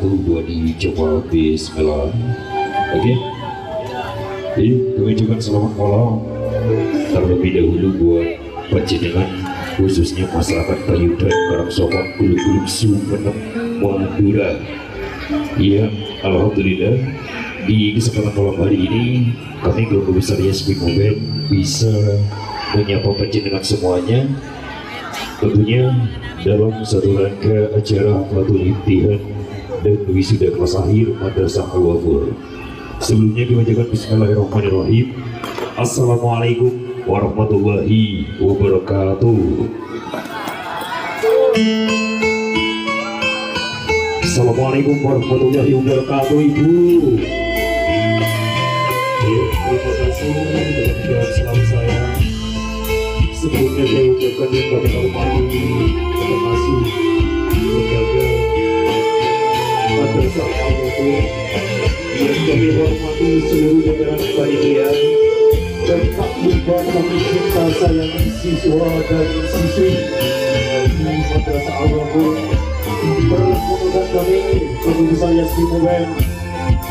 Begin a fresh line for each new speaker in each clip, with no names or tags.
satu buat dicoba bismillah. Oke. Kami juga selamat malam terlebih dahulu buat panjenengan khususnya masyarakat Payudan Karangsopan Kuluk-Kuluk Sumenep Madura. Ya, alhamdulillah di kesempatan malam hari ini kami keluarga besar YSP Mobile bisa menyapa panjenengan semuanya tentunya dalam satu rangka acara Fatul Imtihan dan wisuda kelas akhir Madrasah Al-Wafur. Sebelumnya dibacakan bismillahirrahmanirrahim. Assalamualaikum warahmatullahi wabarakatuh. Assalamualaikum warahmatullahi wabarakatuh, Ibu. Ya, terima kasih dan salam saya. Sebelumnya saya ucapkan kepada Almighty terima kasih menjaga Madrasah Al-Wafur yang kami hormati seluruh jajaran panitia dan tak lupa kami cinta sayang siswa dan siswi di Madrasah Al-Wafur. Pertemuan kami keluarga besar YSP Mobile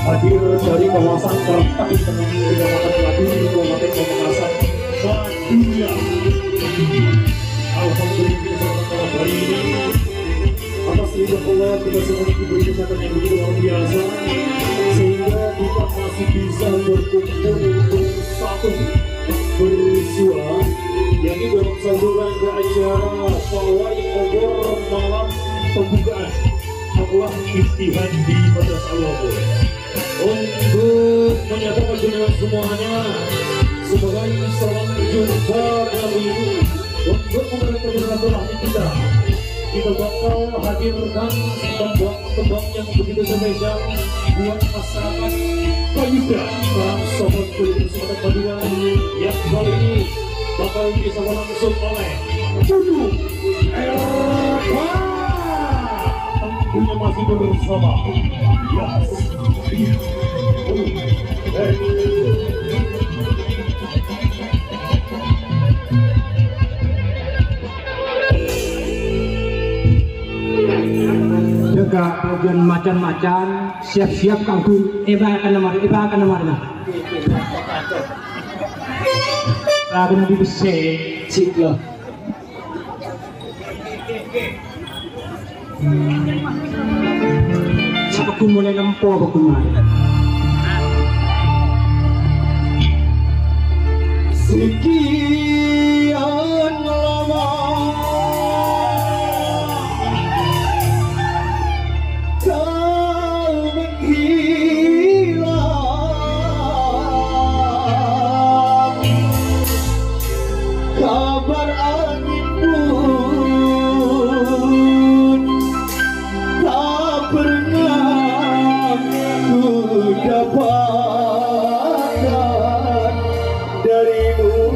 hadir dari kawasan Kerapatan Tengah Kecamatan Kelati Kabupaten Pamekasan Madura. Alhamdulillah kesempatan hari ini atas ridho Allah kita semua diberi kesempatan yang begitu luar biasa sehingga kita masih bisa berkumpul untuk satu bersua yakni dalam satu rangka acara pawai obor malam pembukaan Allah Imtihan di Madrasah Al-Wafur. Untuk menyatakan dengan semuanya sebagai salam jumpa kali ini untuk mempererat silaturahmi kita bakal hadirkan tembang yang begitu spesial buat masyarakat Payudan Karangsopan Kuluk-Kuluk Sumenep Madura yang kali ini bakal disapa langsung oleh Putu Erpa. Tentunya masih bersama Yas.
Jaga bagian macan-macan siap-siap kangkung akan nomor lagi nanti bisa cik lah siapa pun mulai lempo berkumar sekian lama
Dapatkan darimu